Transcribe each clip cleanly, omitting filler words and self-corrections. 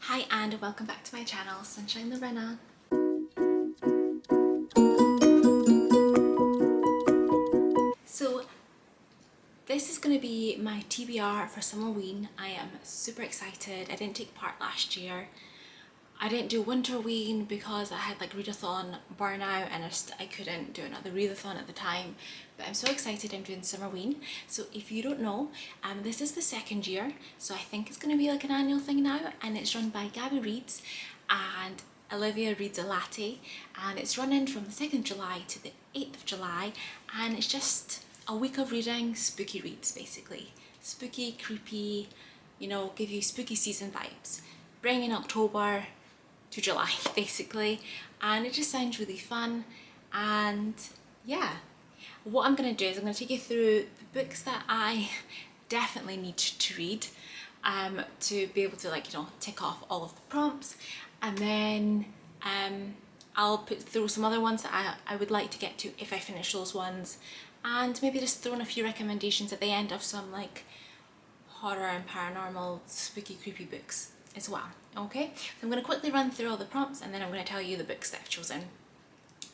Hi and welcome back to my channel, Sunshine the Renna. So this is going to be my TBR for Summerween. I am super excited. I didn't take part last year. I didn't do Winterween because I had like readathon burnout and I couldn't do another readathon at the time. But I'm so excited I'm doing Summerween. So if you don't know, this is the second year. So I think it's going to be like an annual thing now, and it's run by Gabby Reads and Olivia Reads a Latte, and it's running from the 2nd of July to the 8th of July, and it's just a week of reading spooky reads basically. Spooky, creepy, give you spooky season vibes. Bringing October to July basically, and it just sounds really fun. And yeah, what I'm going to do is I'm going to take you through the books that I definitely need to read to be able to tick off all of the prompts, and then I'll put through some other ones that I would like to get to if I finish those ones, and maybe just throw in a few recommendations at the end of some like horror and paranormal spooky creepy books as well. Okay, so I'm going to quickly run through all the prompts and then I'm going to tell you the books that I've chosen.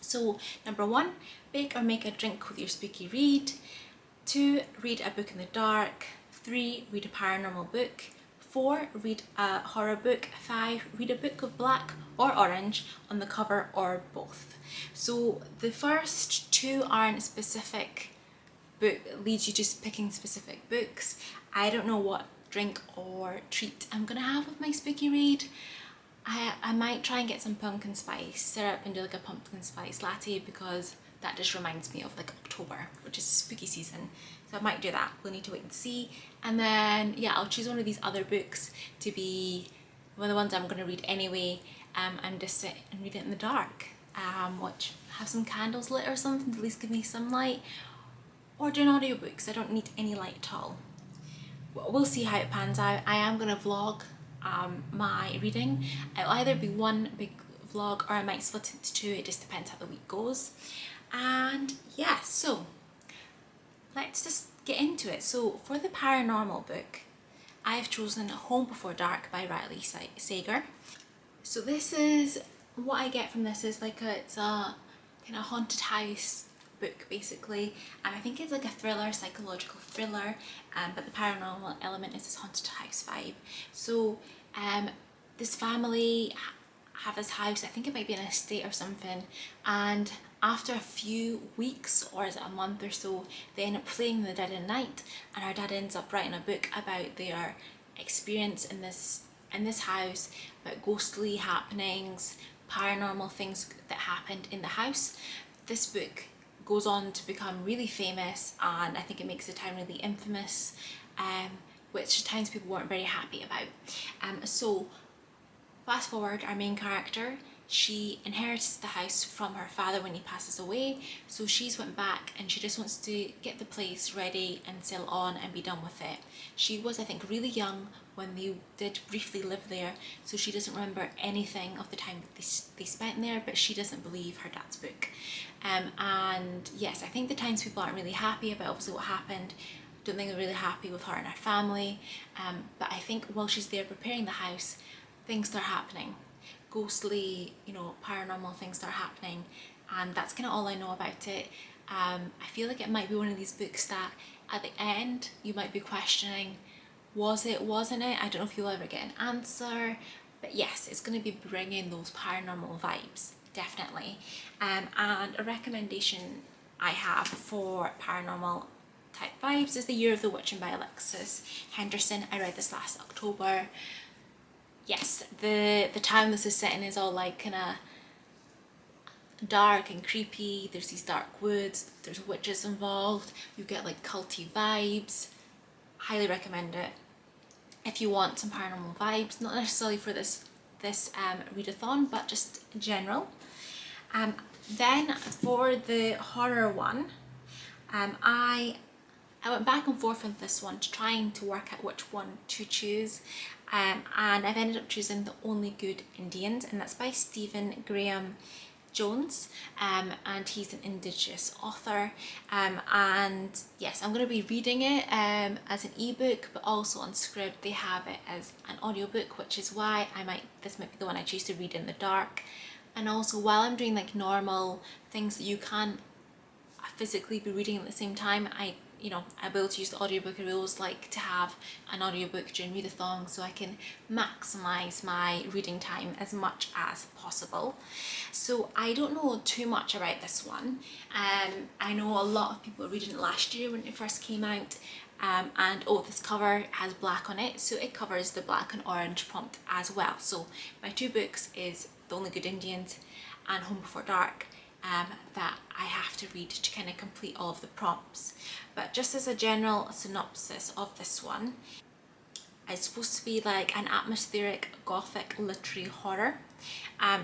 So number 1, bake or make a drink with your spooky read. 2, read a book in the dark. 3, read a paranormal book. 4, read a horror book. 5, read a book of black or orange on the cover or both. So the first 2 aren't specific book, leads you just picking specific books. I don't know what drink or treat I'm gonna have with my spooky read. I might try and get some pumpkin spice syrup and do like a pumpkin spice latte, because that just reminds me of like October, which is spooky season. So I might do that. We'll need to wait and see. And then yeah, I'll choose one of these other books to be one of the ones I'm going to read anyway, and just sit and read it in the dark. Which have some candles lit or something to at least give me some light, or do an audiobook because I don't need any light at all. We'll see how it pans out. I am going to vlog my reading. It'll either be one big vlog or I might split it into 2. It just depends how the week goes. And yeah, so let's just get into it. So for the paranormal book, I've chosen Home Before Dark by Riley Sager. So this is what I get from this is it's a kind of haunted house book basically, and I think it's like a thriller, psychological thriller, but the paranormal element is this haunted house vibe. So this family have this house, I think it might be an estate or something, and after a few weeks, or is it a month or so, they end up playing the dead in night, and our dad ends up writing a book about their experience in this house, about ghostly happenings, paranormal things that happened in the house. This book goes on to become really famous, and I think it makes the town really infamous, which townspeople weren't very happy about. So fast forward, our main character, she inherits the house from her father when he passes away, so she's went back and she just wants to get the place ready and sell on and be done with it. She was, I think, really young when they did briefly live there, so she doesn't remember anything of the time that they spent there, but she doesn't believe her dad's book. And yes, I think the townspeople aren't really happy about obviously what happened. Don't think they're really happy with her and her family, but I think while she's there preparing the house, things start happening. Ghostly, paranormal things start happening, and that's kind of all I know about it. I feel like it might be one of these books that at the end you might be questioning, was it, wasn't it? I don't know if you'll ever get an answer, but yes, it's going to be bringing those paranormal vibes, definitely. And a recommendation I have for paranormal type vibes is The Year of the Witch by Alexis Henderson. I read this last October. Yes, the town this is set in is all like kind of dark and creepy. There's these dark woods, there's witches involved, you get like culty vibes. Highly recommend it if you want some paranormal vibes, not necessarily for this readathon, but just in general. Then for the horror one, I went back and forth with this one, trying to work out which one to choose, and I've ended up choosing The Only Good Indians, and that's by Stephen Graham Jones, and he's an Indigenous author, and yes, I'm going to be reading it as an ebook, but also on Scribd they have it as an audiobook, which is why this might be the one I choose to read in the dark. And also, while I'm doing like normal things that you can physically be reading at the same time, I'll be able to use the audiobook. I always like to have an audiobook during readathon so I can maximise my reading time as much as possible. So I don't know too much about this one. I know a lot of people were reading it last year when it first came out, and this cover has black on it, so it covers the black and orange prompt as well. So my two books is The Only Good Indians and Home Before Dark, that I have to read to kind of complete all of the prompts. But just as a general synopsis of this one, it's supposed to be like an atmospheric gothic literary horror.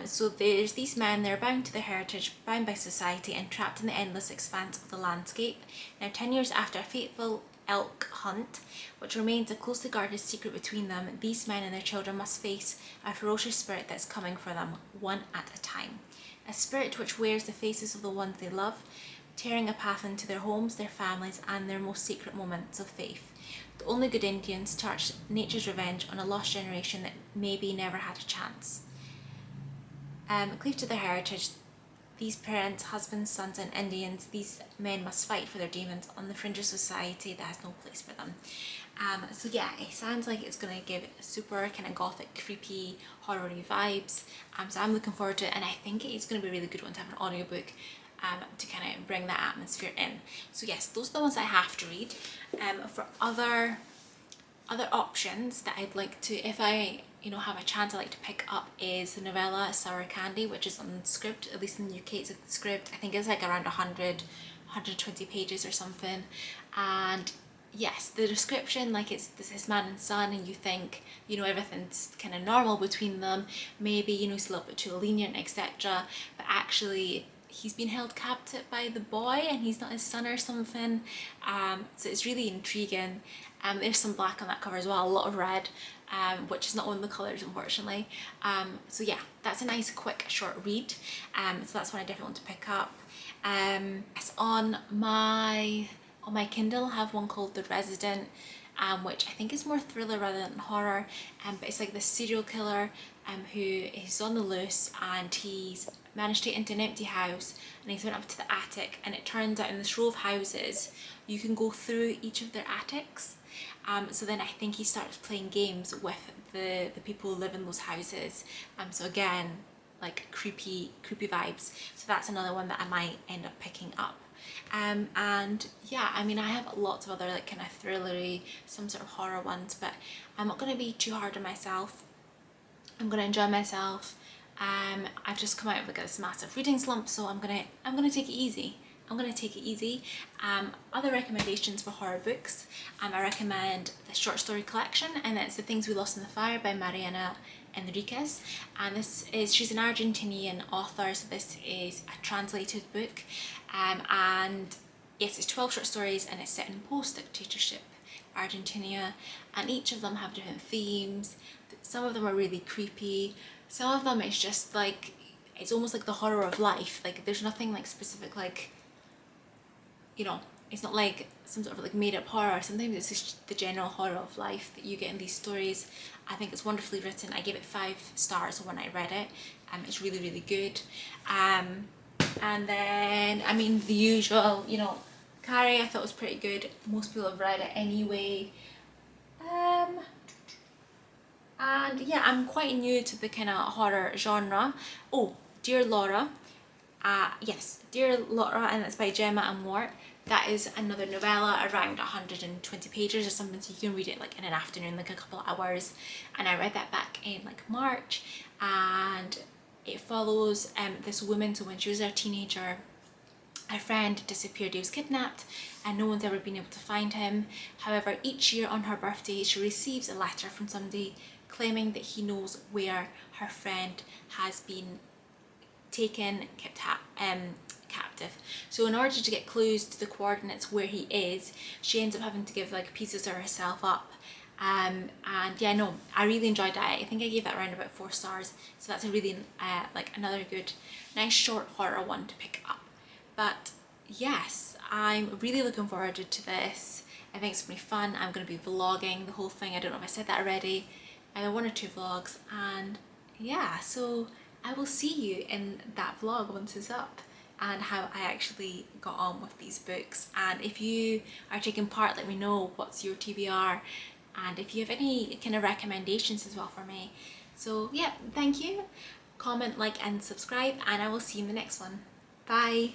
So there's these men, they're bound to their heritage, bound by society, and trapped in the endless expanse of the landscape. Now 10 years after a fateful elk hunt, which remains a closely guarded secret between them, these men and their children must face a ferocious spirit that's coming for them, one at a time. A spirit which wears the faces of the ones they love, tearing a path into their homes, their families, and their most secret moments of faith. The Only Good Indians starts nature's revenge on a lost generation that maybe never had a chance. Cleave to their heritage, these parents, husbands, sons, and Indians, these men must fight for their demons on the fringe of society that has no place for them. So yeah, it sounds like it's going to give super kind of gothic, creepy, horror-y vibes. So I'm looking forward to it, and I think it's going to be a really good one to have an audiobook to kind of bring that atmosphere in. So yes, those are the ones I have to read. For other options that I'd like to, if I have a chance, I like to pick up is the novella Sour Candy, which is on Scribd. At least in the UK it's on Scribd. I think it's like around 120 pages or something. And yes, the description, like it's this man and son, and you think everything's kind of normal between them, maybe he's a little bit too lenient, etc., but actually he's been held captive by the boy and he's not his son or something. So it's really intriguing. There's some black on that cover as well, a lot of red, which is not one of the colours, unfortunately. So yeah, that's a nice quick short read. So that's one I definitely want to pick up. It's on my Kindle. I have one called The Resident, which I think is more thriller rather than horror, but it's like this serial killer who is on the loose, and he's managed to get into an empty house, and he's went up to the attic, and it turns out in this row of houses you can go through each of their attics. So then I think he starts playing games with the people who live in those houses. So again, like creepy vibes. So that's another one that I might end up picking up. And yeah, I mean, I have lots of other like kind of thrillery, some sort of horror ones, but I'm not going to be too hard on myself. I'm going to enjoy myself. I've just come out of like this massive reading slump, so I'm gonna take it easy. Other recommendations for horror books, I recommend the short story collection, and it's The Things We Lost in the Fire by Mariana Enriquez. And she's an Argentinian author, so this is a translated book. And yes, it's 12 short stories, and it's set in post-dictatorship Argentina, and each of them have different themes. Some of them are really creepy. Some of them it's just like, it's almost like the horror of life. Like there's nothing like specific, like, it's not like some sort of like made up horror. Sometimes it's just the general horror of life that you get in these stories. I think it's wonderfully written. I gave it 5 stars when I read it. It's really, really good. And then, I mean, the usual, Carrie I thought was pretty good. Most people have read it anyway. And yeah, I'm quite new to the kind of horror genre. Oh, Dear Laura. Yes, Dear Laura, and it's by Gemma and Mort. That is another novella, around 120 pages or something, so you can read it like in an afternoon, like a couple of hours. And I read that back in like March, and it follows this woman. So when she was a teenager, her friend disappeared. He was kidnapped and no one's ever been able to find him. However, each year on her birthday she receives a letter from somebody claiming that he knows where her friend has been taken, kept captive. So in order to get clues to the coordinates where he is, she ends up having to give like pieces of herself up, And yeah, no, I really enjoyed that. I think I gave that around about 4 stars, so that's a really like another good nice short horror one to pick up. But yes, I'm really looking forward to this. I think it's gonna be fun. I'm gonna be vlogging the whole thing. I don't know if I said that already. Either 1 or 2 vlogs, and yeah, so I will see you in that vlog once it's up, and how I actually got on with these books. And if you are taking part, let me know what's your TBR, and if you have any kind of recommendations as well for me. So yeah, thank you. Comment, like and subscribe, and I will see you in the next one. Bye.